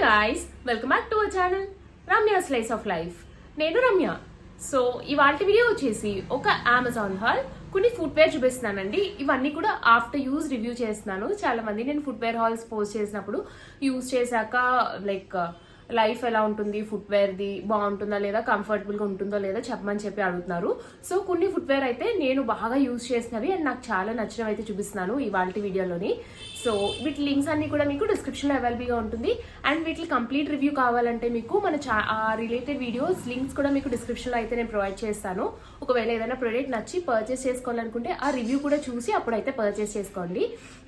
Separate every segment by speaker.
Speaker 1: guys, welcome back to our channel Ramya Slice of Life. నేను Ramya. So ఇవాల్టి video వచ్చేసి ఒక అమెజాన్ హాల్ కొన్ని ఫుట్వేర్ చూపిస్తున్నానండి. ఇవన్నీ కూడా ఆఫ్టర్ యూజ్ రివ్యూ చేస్తున్నాను. చాలా మంది నేను ఫుట్వేర్ హాల్స్ పోస్ట్ చేసినప్పుడు యూజ్ చేశాక లైక్ లైఫ్ ఎలా ఉంటుంది, ఫుట్వేర్ది బాగుంటుందా లేదా, కంఫర్టబుల్గా ఉంటుందో లేదా చెప్పమని చెప్పి అడుగుతున్నారు. సో కొన్ని ఫుట్వేర్ అయితే నేను బాగా యూజ్ చేసినవి అండ్ నాకు చాలా నచ్చినవి అయితే చూపిస్తున్నాను ఇవాల్టి వీడియోలోని. సో వీటి లింక్స్ అన్ని కూడా మీకు డిస్క్రిప్షన్లో అవైలబుల్గా ఉంటుంది. అండ్ వీటి కంప్లీట్ రివ్యూ కావాలంటే మీకు మన రిలేటెడ్ వీడియోస్ లింక్స్ కూడా మీకు డిస్క్రిప్షన్లో అయితే నేను ప్రొవైడ్ చేస్తాను. ఒకవేళ ఏదైనా ప్రోడక్ట్ నచ్చి పర్చేస్ చేసుకోవాలనుకుంటే ఆ రివ్యూ కూడా చూసి అప్పుడైతే పర్చేస్ చేసుకోండి.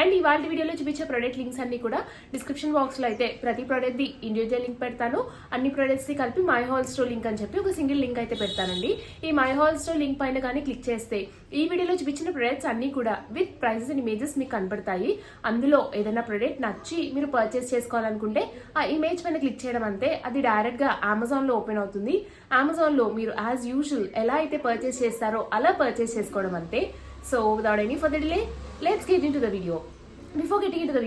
Speaker 1: అండ్ ఇవాళ వీడియోలో చూపించే ప్రోడక్ట్ లింక్స్ అన్ని కూడా డిస్క్రిప్షన్ బాక్స్లో అయితే ప్రతి ప్రోడక్ట్ది ఇండివిజువల్ లింక్ పెడతాను. అన్ని ప్రొడక్ట్స్ ని కలిపి మై హాల్ స్టోర్ లింక్ అని చెప్పి ఒక సింగిల్ లింక్ అయితే పెడతానండి. ఈ మై హాల్ స్టోర్ లింక్ పైన కానీ క్లిక్ చేస్తే ఈ వీడియోలో చూపించిన ప్రొడక్ట్స్ అన్ని కూడా విత్ ప్రైసెస్ అండ్ ఇమేజెస్ మీకు కనపడతాయి. అందులో ఏదైనా ప్రొడక్ట్ నచ్చి మీరు పర్చేస్ చేసుకోవాలనుకుంటే ఆ ఇమేజ్ పైన క్లిక్ చేయడం అంతే, అది డైరెక్ట్ గా అమెజాన్ లో ఓపెన్ అవుతుంది. అమెజాన్ లో మీరు యాజ్ యూజువల్ ఎలా అయితే పర్చేస్ చేస్తారో అలా పర్చేస్ చేసుకోవడం అంతే. So without any further delay let's get in to the video. Before getting in to the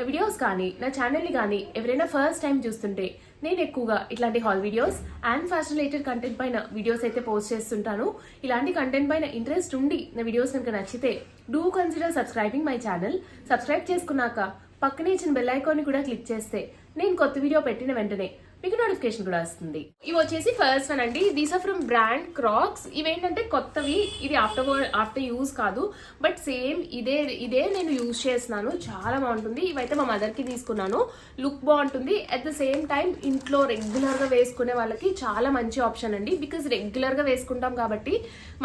Speaker 1: videos కానీ నా ఛానల్ని కానీ ఎవరైనా ఫస్ట్ టైం చూస్తుంటే నేను ఎక్కువగా ఇట్లాంటి hall videos and fashion related content పైన వీడియోస్ అయితే పోస్ట్ చేస్తుంటాను. ఇలాంటి కంటెంట్ పైన ఇంట్రెస్ట్ ఉండి నా వీడియోస్ కనుక నచ్చితే do consider subscribing my channel. Subscribe చేసుకున్నాక పక్కనే ఇచ్చిన బెల్ ఐకాన్ని కూడా క్లిక్ చేస్తే నేను కొత్త వీడియో పెట్టిన వెంటనే మీకు నోటిఫికేషన్ కూడా వస్తుంది. ఇవి వచ్చేసి ఫస్ట్ వన్ అండి. These are from brand Crocs. ఇవేంటంటే కొత్తవి, ఇది ఆఫ్టర్ యూజ్ కాదు, బట్ సేమ్ ఇదే నేను యూజ్ చేస్తున్నాను. చాలా బాగుంటుంది. ఇవైతే మా మదర్కి తీసుకున్నాను. లుక్ బాగుంటుంది, అట్ ద సేమ్ టైం ఇంట్లో రెగ్యులర్గా వేసుకునే వాళ్ళకి చాలా మంచి ఆప్షన్ అండి. బికాజ్ రెగ్యులర్గా వేసుకుంటాం కాబట్టి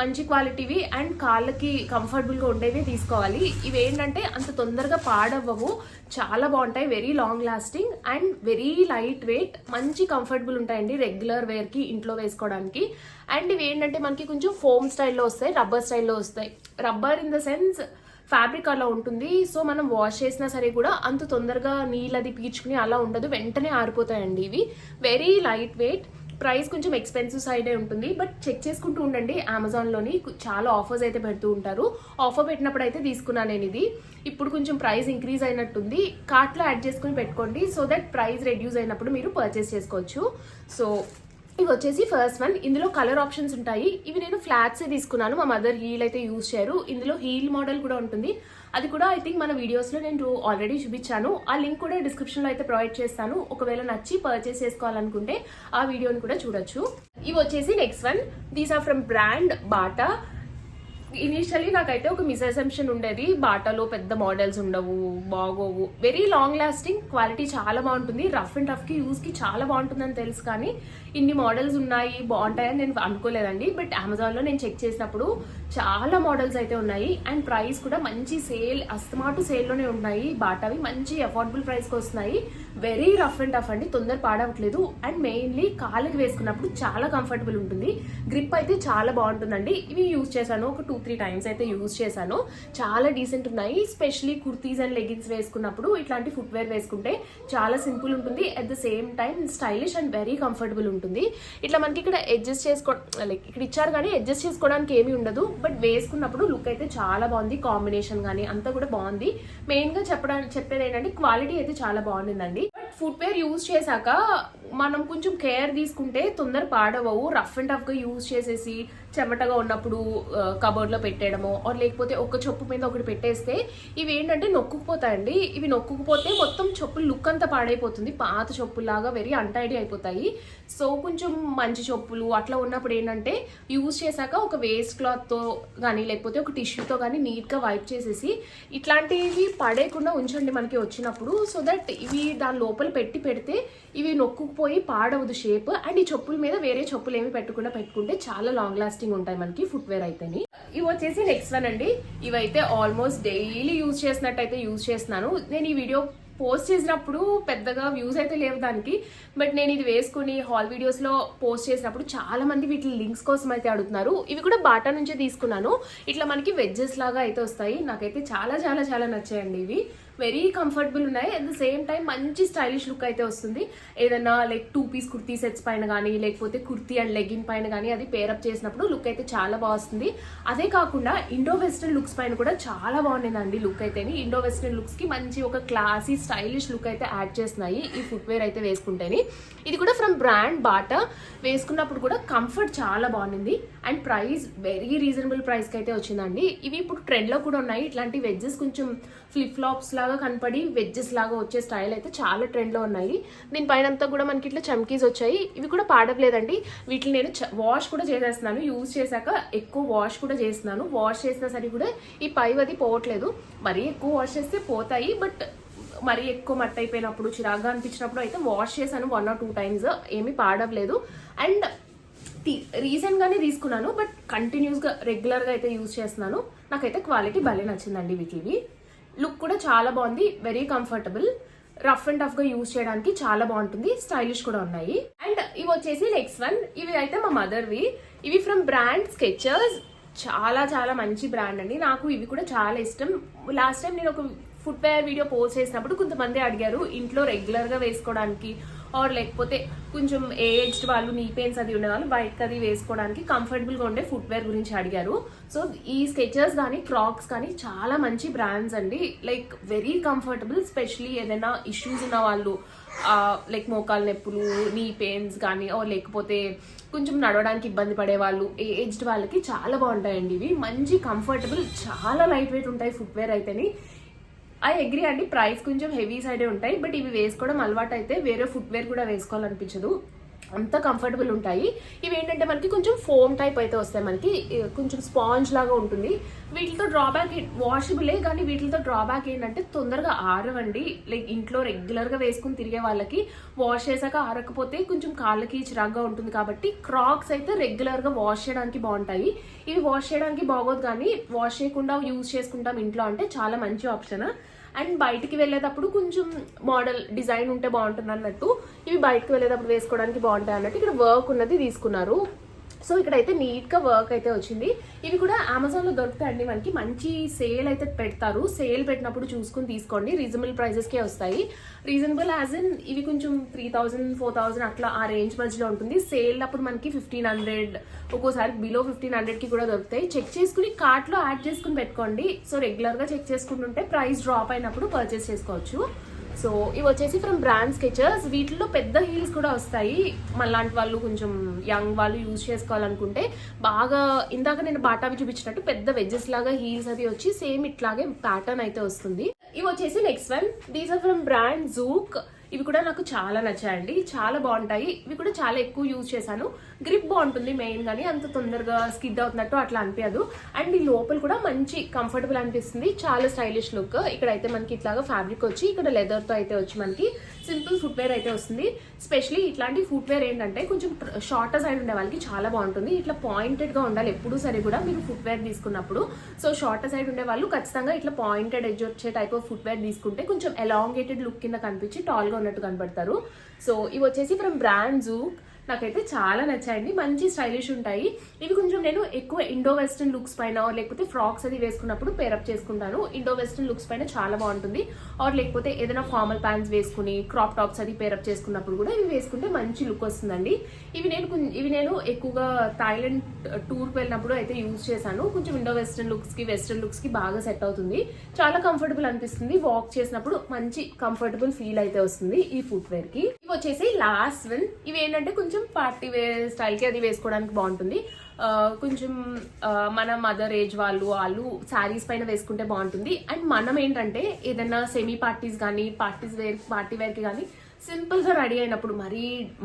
Speaker 1: మంచి క్వాలిటీవి అండ్ కాళ్ళకి కంఫర్టబుల్గా ఉండేవి తీసుకోవాలి. ఇవి ఏంటంటే అంత తొందరగా పాడవ్వవు, చాలా బాగుంటాయి, very long lasting and very light weight, మంచి కంఫర్టబుల్ ఉంటాయండి రెగ్యులర్ వేర్కి ఇంట్లో వేసుకోవడానికి. అండ్ ఇవి ఏంటంటే మనకి కొంచెం ఫోమ్ స్టైల్లో వస్తాయి, రబ్బర్ స్టైల్లో వస్తాయి. Rubber in the sense fabric అలా ఉంటుంది. సో మనం వాష్ చేసినా సరే కూడా అంత తొందరగా నీళ్ళది పీల్చుకుని అలా ఉండదు, వెంటనే ఆరిపోతాయండి. ఇవి వెరీ లైట్ వెయిట్. ప్రైస్ కొంచెం ఎక్స్పెన్సివ్ సైడే ఉంటుంది, బట్ చెక్ చేసుకుంటూ ఉండండి. అమెజాన్లోని చాలా ఆఫర్స్ అయితే పెడుతూ ఉంటారు. ఆఫర్ పెట్టినప్పుడు అయితే తీసుకున్నాను నేను ఇది. ఇప్పుడు కొంచెం ప్రైస్ ఇంక్రీజ్ అయినట్టుంది, కార్ట్లో యాడ్ చేసుకుని పెట్టుకోండి సో దట్ ప్రైస్ రెడ్యూస్ అయినప్పుడు మీరు పర్చేస్ చేసుకోవచ్చు. సో ఇవి వచ్చేసి ఫస్ట్ వన్. ఇందులో కలర్ ఆప్షన్స్ ఉంటాయి. ఇవి నేను ఫ్లాట్సే తీసుకున్నాను. మా మదర్ హీల్ అయితే యూజ్ చేయరు. ఇందులో హీల్ మోడల్ కూడా ఉంటుంది. అది కూడా ఐ థింక్ మన వీడియోస్లో నేను ఆల్రెడీ చూపించాను. ఆ లింక్ కూడా డిస్క్రిప్షన్లో అయితే ప్రొవైడ్ చేస్తాను. ఒకవేళ నచ్చి పర్చేస్ చేసుకోవాలనుకుంటే ఆ వీడియోని కూడా చూడొచ్చు. ఇవి వచ్చేసి next one. These are from brand Bata. Initially నాకైతే ఒక మిస్అసెంప్షన్ ఉండేది, బాటాలో పెద్ద మోడల్స్ ఉండవు, బాగోవు, వెరీ లాంగ్ లాస్టింగ్, క్వాలిటీ చాలా బాగుంటుంది, రఫ్ అండ్ టఫ్కి యూస్కి చాలా బాగుంటుందని తెలుసు. కానీ ఇన్ని మోడల్స్ ఉన్నాయి బాగుంటాయని నేను అనుకోలేదండి. బట్ అమెజాన్లో నేను చెక్ చేసినప్పుడు చాలా మోడల్స్ అయితే ఉన్నాయి అండ్ ప్రైస్ కూడా మంచి సేల్, అస్తమాటు సేల్లోనే ఉన్నాయి. బాటావి మంచి అఫోర్డబుల్ ప్రైస్కి వస్తున్నాయి. వెరీ రఫ్ అండ్ టఫ్ అండి, తొందర పాడవట్లేదు. అండ్ మెయిన్లీ కాళ్ళకి వేసుకున్నప్పుడు చాలా కంఫర్టబుల్ ఉంటుంది. గ్రిప్ అయితే చాలా బాగుంటుందండి. ఇవి యూజ్ చేశాను, ఒక 2-3 టైమ్స్ అయితే యూజ్ చేశాను. చాలా డీసెంట్ ఉన్నాయి. స్పెషలీ కుర్తీస్ అండ్ లెగిన్స్ వేసుకున్నప్పుడు ఇట్లాంటి ఫుట్వేర్ వేసుకుంటే చాలా సింపుల్ ఉంటుంది, at the same time stylish and very comfortable ఉంటుంది. ఇట్లా మనకి ఇక్కడ అడ్జస్ట్ లైక్ ఇక్కడ ఇచ్చారు కానీ అడ్జస్ట్ చేసుకోవడానికి ఏమీ ఉండదు, బట్ వేసుకున్నప్పుడు లుక్ అయితే చాలా బాగుంది. కాంబినేషన్ కానీ అంతా కూడా బాగుంది. మెయిన్గా చెప్పేది ఏంటంటే క్వాలిటీ అయితే చాలా బాగుంటుందండి. బట్ ఫుట్వేర్ యూజ్ చేశాక మనం కొంచెం కేర్ తీసుకుంటే తొందర పాడవవు. రఫ్ అండ్ టఫ్గా యూజ్ చేసేసి చెమటగా ఉన్నప్పుడు కబోర్డ్లో పెట్టేయడమో ఆర్ లేకపోతే ఒక చొప్పు మీద ఒకటి పెట్టేస్తే ఇవి ఏంటంటే నొక్కుకుపోతాయండి. ఇవి నొక్కుకుపోతే మొత్తం చొప్పులు లుక్ అంతా పాడైపోతుంది, పాత చొప్పులాగా వెరీ అన్టైడీ అయిపోతాయి. సో కొంచెం మంచి చొప్పులు అట్లా ఉన్నప్పుడు ఏంటంటే యూజ్ చేశాక ఒక వేస్ట్ క్లాత్తో కానీ లేకపోతే ఒక టిష్యూతో కానీ నీట్గా వైప్ చేసేసి ఇట్లాంటివి పడేయకుండా ఉంచండి మనకి వచ్చినప్పుడు. సో దట్ ఇవి దాని లోపల పెడితే ఇవి నొక్కుకుపోయి పాడవదు షేప్. అండ్ ఈ చొప్పుల మీద వేరే చొప్పులు ఏమి పెట్టుకుంటే చాలా లాంగ్ లాస్టింగ్ ఉంటాయి మనకి ఫుట్వేర్ అయితేని. ఇవి వచ్చేసి నెక్స్ట్ వన్ అండి. ఇవైతే ఆల్మోస్ట్ డైలీ యూజ్ చేసినట్టయితే యూజ్ చేస్తున్నాను. నేను ఈ వీడియో పోస్ట్ చేసినప్పుడు పెద్దగా వ్యూస్ అయితే లేవు దానికి, బట్ నేను ఇది వేసుకుని హాల్ వీడియోస్లో పోస్ట్ చేసినప్పుడు చాలా మంది వీటి లింక్స్ కోసం అయితే అడుగుతున్నారు. ఇవి కూడా బాటా నుంచే తీసుకున్నాను. ఇట్లా మనకి వెజ్జెస్ లాగా అయితే వస్తాయి. నాకైతే చాలా చాలా చాలా నచ్చాయండి ఇవి. వెరీ కంఫర్టబుల్ ఉన్నాయి. అట్ ద సేమ్ టైం మంచి స్టైలిష్ లుక్ అయితే వస్తుంది. ఏదైనా లైక్ 2 పీస్ కుర్తీ సెట్స్ పైన కానీ లేకపోతే కుర్తీ అండ్ లెగిన్ పైన కానీ అది పేరప్ చేసినప్పుడు లుక్ అయితే చాలా బాగుంది. అదే కాకుండా ఇండో వెస్ట్రన్ లుక్స్ పైన కూడా చాలా బాగుండిందండి లుక్ అయితే. ఇండో వెస్ట్రన్ లుక్స్ కి మంచి ఒక క్లాసీ స్టైలిష్ లుక్ అయితే యాడ్ చేస్తున్నాయి ఈ ఫుట్వేర్ అయితే వేసుకుంటేని. ఇది కూడా ఫ్రమ్ బ్రాండ్ బాటా. వేసుకున్నప్పుడు కూడా కంఫర్ట్ చాలా బాగుంది and price very reasonable price కి అయితే వచ్చిందండి. ఇవి ఇప్పుడు ట్రెండ్ లో కూడా ఉన్నాయి. ఇట్లాంటి వెజ్జెస్ కొంచెం ఫ్లిప్ ఫ్లాప్స్ లాగా కనపడి వెజ్జెస్ లాగా వచ్చే స్టైల్ అయితే చాలా ట్రెండ్ లో ఉన్నాయి. దీనిపైన అంతా కూడా మనకి ఇట్లా చమ్కీస్ వచ్చాయి. ఇవి కూడా పాడవలేదండి. వీటిని నేను వాష్ కూడా చేసేస్తున్నాను. యూజ్ చేశాక ఎక్కువ వాష్ కూడా చేస్తున్నాను. వాష్ చేసినా సరే కూడా ఈ పైవది పోవట్లేదు. మరీ ఎక్కువ వాష్ చేస్తే పోతాయి, బట్ మరీ ఎక్కువ మట్టి అయిపోయినప్పుడు చిరాగ్గా అనిపించినప్పుడు అయితే వాష్ చేశాను 1 or 2 times. ఏమీ పాడవలేదు. అండ్ రీసెంట్ గానే తీసుకున్నాను, బట్ కంటిన్యూస్ గా రెగ్యులర్ గా అయితే యూజ్ చేస్తున్నాను. నాకైతే క్వాలిటీ భలే నచ్చిందండి. వీటివి లుక్ కూడా చాలా బాగుంది. Very comfortable, rough and tough గా యూజ్ చేయడానికి చాలా బాగుంటుంది. స్టైలిష్ కూడా ఉన్నాయి. అండ్ ఇవి వచ్చేసి నెక్స్ట్ వన్. ఇవి అయితే మా మదర్వి. ఇవి ఫ్రమ్ బ్రాండ్ స్కెచర్స్. చాలా చాలా మంచి బ్రాండ్ అండి. నాకు ఇవి కూడా చాలా ఇష్టం. లాస్ట్ టైం నేను ఒక ఫుట్వేర్ వీడియో పోస్ట్ చేసినప్పుడు కొంతమంది అడిగారు ఇంట్లో రెగ్యులర్ గా వేసుకోవడానికి ఆర్ లేకపోతే కొంచెం ఏజ్డ్ వాళ్ళు, నీ పెయిన్స్ అది ఉండేవాళ్ళు బయటకు అది వేసుకోవడానికి కంఫర్టబుల్ గా ఉండే ఫుట్వేర్ గురించి అడిగారు. సో ఈ స్కెచర్స్ కానీ క్రాక్స్ కానీ చాలా మంచి బ్రాండ్స్ అండి. లైక్ వెరీ కంఫర్టబుల్, స్పెషలీ ఏదైనా ఇష్యూస్ ఉన్న వాళ్ళు లైక్ మోకాలు నొప్పులు, నీ పెయిన్స్ కానీ లేకపోతే కొంచెం నడవడానికి ఇబ్బంది పడే వాళ్ళు, ఏజ్డ్ వాళ్ళకి చాలా బాగుంటాయండి ఇవి. మంచి కంఫర్టబుల్, చాలా లైట్ వెయిట్ ఉంటాయి ఫుట్వేర్ అయితేని. ఐ అగ్రీ అండి, ప్రైస్ కొంచెం హెవీ సైడే ఉంటాయి, బట్ ఇవి వేసుకోవడం అలవాటు అయితే వేరే ఫుట్వేర్ కూడా వేసుకోవాలనిపించదు. అంత కంఫర్టబుల్ ఉంటాయి. ఇవి ఏంటంటే మనకి కొంచెం ఫోమ్ టైప్ అయితే వస్తాయి. మనకి కొంచెం స్పాంజ్ లాగా ఉంటుంది. వీటితో డ్రాబ్యాక్ వాషబులే, కానీ వీటితో డ్రాబ్యాక్ ఏంటంటే తొందరగా ఆరవండి. లైక్ ఇంట్లో రెగ్యులర్ గా వేసుకుని తిరిగే వాళ్ళకి వాష్ చేశాక ఆరకపోతే కొంచెం కాళ్ళకి చిరాగ్గా ఉంటుంది. కాబట్టి క్రాక్స్ అయితే రెగ్యులర్ గా వాష్ చేయడానికి బాగుంటాయి. ఇవి వాష్ చేయడానికి బాగోదు, కానీ వాష్ చేయకుండా యూజ్ చేసుకుంటాం ఇంట్లో అంటే చాలా మంచి ఆప్షన్. అండ్ బయటికి వెళ్ళేటప్పుడు కొంచెం మోడల్ డిజైన్ ఉంటే బాగుంటుంది అన్నట్టు. ఇవి బయటకు వెళ్ళేటప్పుడు వేసుకోవడానికి బాగుంటాయి అన్నట్టు ఇక్కడ వర్క్ ఉన్నది తీసుకున్నారు. సో ఇక్కడైతే నీట్ గా వర్క్ అయితే వచ్చింది. ఇవి కూడా అమెజాన్ లో దొరుకుతాయండి. మనకి మంచి సేల్ అయితే పెడతారు. సేల్ పెట్టినప్పుడు చూసుకుని తీసుకోండి. రీజనబుల్ ప్రైజెస్ కే వస్తాయి. రీజనబుల్ యాజ్ ఇన్ ఇవి కొంచెం 3000 4000 అట్లా ఆ రేంజ్ మధ్యలో ఉంటుంది. సేల్ అప్పుడు మనకి 1500, ఒక్కోసారి బిలో 1500 కి కూడా దొరుకుతాయి. చెక్ చేసుకుని కార్ట్ లో యాడ్ చేసుకుని పెట్టుకోండి. సో రెగ్యులర్ గా చెక్ చేసుకుంటుంటే ప్రైస్ డ్రాప్ అయినప్పుడు పర్చేస్ చేసుకోవచ్చు. సో ఇవి వచ్చేసి ఫ్రమ్ బ్రాండ్ స్కెచర్స్. వీటిలో పెద్ద హీల్స్ కూడా వస్తాయి. మళ్ళాంటి వాళ్ళు కొంచెం యంగ్ వాళ్ళు యూజ్ చేసుకోవాలనుకుంటే బాగా ఇందాక నేను బాటావి చూపించినట్టు పెద్ద వెజ్జెస్ లాగా హీల్స్ అది వచ్చి సేమ్ ఇట్లాగే ప్యాటర్న్ అయితే వస్తుంది. ఇవి వచ్చేసి next one. These are from brand Zouk. ఇవి కూడా నాకు చాలా నచ్చాయండి. చాలా బాగుంటాయి. ఇవి కూడా చాలా ఎక్కువ యూజ్ చేశాను. గ్రిప్ బాగుంటుంది మెయిన్ గానీ అంత తొందరగా స్కిడ్ అవుతున్నట్టు అట్లా అనిపించదు. అండ్ ఈ లోపల కూడా మంచి కంఫర్టబుల్ అనిపిస్తుంది. చాలా స్టైలిష్ లుక్. ఇక్కడైతే మనకి ఇట్లాగా ఫ్యాబ్రిక్ వచ్చి ఇక్కడ లెదర్ తో అయితే వచ్చి మనకి సింపుల్ ఫుట్వేర్ అయితే వస్తుంది. స్పెషలీ ఇట్లాంటి ఫుట్వేర్ ఏంటంటే కొంచెం షార్టర్ సైడ్ ఉండే వాళ్ళకి చాలా బాగుంటుంది. ఇట్లా పాయింటెడ్ గా ఉండాలి ఎప్పుడు సరే కూడా మీరు ఫుట్వేర్ తీసుకున్నప్పుడు. సో షార్టర్ సైడ్ ఉండే వాళ్ళు ఖచ్చితంగా ఇట్లా పాయింటెడ్ ఎడ్జ్ వచ్చే టైప్ ఆఫ్ ఫుట్వేర్ తీసుకుంటే కొంచెం ఎలాంగేటెడ్ లుక్ కింద కనిపించి టాల్ గా ఉన్నట్టు కనబడతారు. సో ఇవి వచ్చేసి ఫ్రమ్ బ్రాండ్ జూక్. నాకైతే చాలా నచ్చాయండి. మంచి స్టైలిష్ ఉంటాయి. ఇవి కొంచెం నేను ఎక్కువ ఇండో వెస్టర్న్ లుక్స్ పైన లేకపోతే ఫ్రాక్స్ అది వేసుకున్నప్పుడు పేరప్ చేసుకుంటాను. ఇండో వెస్టర్న్ లుక్స్ పైన చాలా బాగుంటుంది. ఆర్ లేకపోతే ఏదైనా ఫార్మల్ ప్యాంట్స్ వేసుకుని క్రాప్ టాప్స్ అది పేరప్ చేసుకున్నప్పుడు కూడా ఇవి వేసుకుంటే మంచి లుక్ వస్తుందండి. ఇవి నేను ఎక్కువగా థాయిలాండ్ టూర్కి వెళ్ళినప్పుడు అయితే యూజ్ చేశాను. కొంచెం ఇండో వెస్టర్న్ లుక్స్ కి బాగా సెట్ అవుతుంది. చాలా కంఫర్టబుల్ అనిపిస్తుంది. వాక్ చేసినప్పుడు మంచి కంఫర్టబుల్ ఫీల్ అయితే వస్తుంది ఈ ఫుట్వేర్ కి. ఇవి వచ్చేసి లాస్ట్ వన్. ఇవి ఏంటంటే కొంచెం పార్టీ వేర్ స్టైల్ కి అది వేసుకోవడానికి బాగుంటుంది. కొంచెం మన మదర్ ఏజ్ వాళ్ళు శారీస్ పైన వేసుకుంటే బాగుంటుంది. అండ్ మనం ఏంటంటే ఏదైనా సెమీ పార్టీస్ కానీ పార్టీ వేర్ కి కానీ సింపుల్ గా రెడీ అయినప్పుడు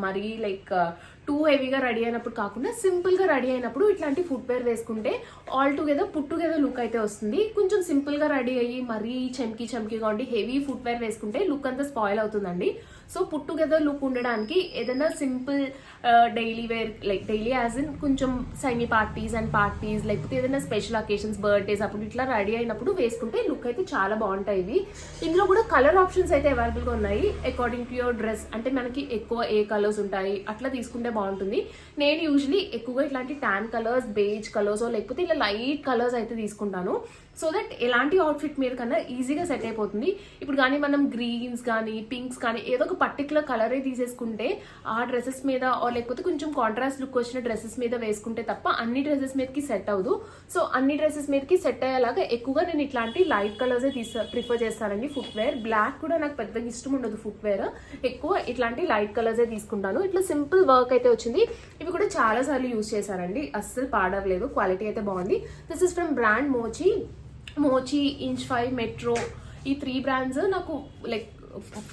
Speaker 1: మరీ లైక్ టూ హెవీగా రెడీ అయినప్పుడు కాకుండా సింపుల్ గా రెడీ అయినప్పుడు ఇట్లాంటి ఫుట్వేర్ వేసుకుంటే all together put together look అయితే వస్తుంది. కొంచెం సింపుల్ గా రెడీ అయ్యి మరీ చమ్కీగా ఉండి హెవీ ఫుట్వేర్ వేసుకుంటే లుక్ అంతా స్పాయిల్ అవుతుందండి. సో పుట్ టుగెదర్ లుక్ ఉండడానికి ఏదైనా simple daily wear like daily as in కొంచెం సెమీ పార్టీస్ లేకపోతే ఏదైనా స్పెషల్ అకేషన్స్ బర్త్డేస్ అప్పుడు ఇట్లా రెడీ అయినప్పుడు వేసుకుంటే లుక్ అయితే చాలా బాగుంటాయి. ఇవి ఇందులో కూడా కలర్ ఆప్షన్స్ అయితే అవైలబుల్ గా ఉన్నాయి. అకార్డింగ్ టు యువర్ డ్రెస్ అంటే మనకి ఎక్కువ ఏ కలర్స్ ఉంటాయి అట్లా తీసుకుంటే బాగుంటుంది. నేను యూజువలీ ఎక్కువగా ఇట్లాంటి టాన్ కలర్స్, బేజ్ కలర్స్ లేకపోతే ఇలా లైట్ కలర్స్ అయితే తీసుకుంటాను. సో దట్ ఎలాంటి అవుట్ఫిట్ మీద కన్నా ఈజీగా సెట్ అయిపోతుంది. ఇప్పుడు కానీ మనం గ్రీన్స్ కానీ పింక్స్ కానీ ఏదో ఒక పర్టికులర్ కలరే తీసేసుకుంటే ఆ డ్రెస్సెస్ మీద లేకపోతే కొంచెం కాంట్రాస్ట్ లుక్ వచ్చిన డ్రెస్సెస్ మీద వేసుకుంటే తప్ప అన్ని డ్రెస్సెస్ మీదకి సెట్ అవ్వదు. సో అన్ని డ్రెస్సెస్ మీదకి సెట్ అయ్యేలాగా ఎక్కువగా నేను ఇట్లాంటి లైట్ కలర్సే ప్రిఫర్ చేస్తానండి. ఫుట్వేర్ బ్లాక్ కూడా నాకు పెద్దగా ఇష్టం ఉండదు. ఫుట్వేర్ ఎక్కువ ఇట్లాంటి లైట్ కలర్సే తీసుకుంటాను. ఇట్లా సింపుల్ వర్క్ అయితే వచ్చింది. ఇవి కూడా చాలా సార్లు యూజ్ చేశానండి, అస్సలు పాడవలేదు, క్వాలిటీ అయితే బాగుంది. This is from brand Mochi, Inc 5, Metro. ఈ 3 బ్రాండ్స్ నాకు లైక్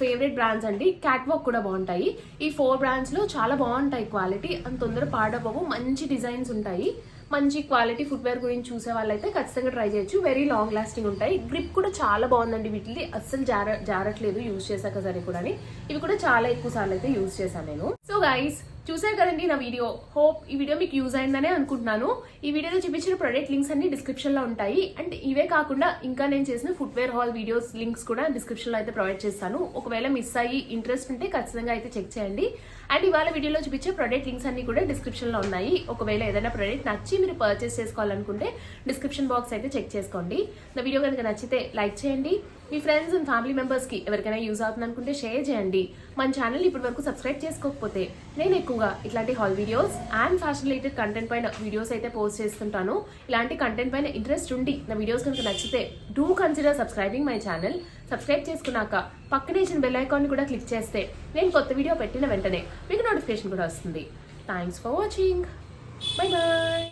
Speaker 1: ఫేవరెట్ బ్రాండ్స్ అండి. క్యాట్ వాక్ కూడా బాగుంటాయి. ఈ 4 బ్రాండ్స్లో చాలా బాగుంటాయి క్వాలిటీ, అంత తొందర పాడవ్వవు, మంచి డిజైన్స్ ఉంటాయి. మంచి క్వాలిటీ ఫుట్వేర్ గురించి చూసే వాళ్ళైతే ఖచ్చితంగా ట్రై చేయొచ్చు. వెరీ లాంగ్ లాస్టింగ్ ఉంటాయి. గ్రిప్ కూడా చాలా బాగుందండి వీటిది, అస్సలు జారట్లేదు యూజ్ చేశాక సరే కూడా. ఇవి కూడా చాలా ఎక్కువ సార్లు అయితే యూజ్ చేశాను నేను. సో గైస్, చూసారు కదండి నా వీడియో. హోప్ ఈ వీడియో మీకు యూజ్ అయిందనే అనుకుంటున్నాను. ఈ వీడియోలో చూపించిన ప్రొడక్ట్ లింక్స్ అన్ని డిస్క్రిప్షన్ లో ఉంటాయి. అండ్ ఇవే కాకుండా ఇంకా నేను చేసిన ఫుట్వేర్ హాల్ వీడియోస్ లింక్స్ కూడా డిస్క్రిప్షన్ లో అయితే ప్రొవైడ్ చేస్తాను. ఒకవేళ మిస్ అయ్యి ఇంట్రెస్ట్ ఉంటే ఖచ్చితంగా అయితే చెక్ చేయండి. అండ్ ఇవాళ వీడియోలో చూపించే ప్రొడక్ట్ లింక్స్ అన్ని కూడా డిస్క్రిప్షన్ లో ఉన్నాయి. ఒకవేళ ఏదైనా ప్రొడక్ట్ నచ్చి మీరు పర్చేస్ చేసుకోవాలనుకుంటే డిస్క్రిప్షన్ బాక్స్ అయితే చెక్ చేసుకోండి. నా వీడియో కనుక నచ్చితే లైక్ చేయండి. మీ ఫ్రెండ్స్ అండ్ ఫ్యామిలీ మెంబర్స్ కి ఎవరికైనా యూజ్ అవుతుంది అనుకుంటే షేర్ చేయండి. మన ఛానల్ ఇప్పటి వరకు సబ్స్క్రైబ్ చేసుకోకపోతే నేను ఎక్కువగా ఇట్లాంటి hall videos and fashion related content పైన వీడియోస్ అయితే పోస్ట్ చేస్తుంటాను. ఇలాంటి కంటెంట్ పైన ఇంట్రెస్ట్ ఉండి నా వీడియోస్ కనుక నచ్చితే do consider subscribing my channel. Subscribe చేసుకున్నాక పక్కనే ఇచ్చిన బెల్ ఐకాన్ కూడా క్లిక్ చేస్తే నేను కొత్త వీడియో పెట్టిన వెంటనే మీకు నోటిఫికేషన్ కూడా వస్తుంది. Thanks for watching. Bye bye.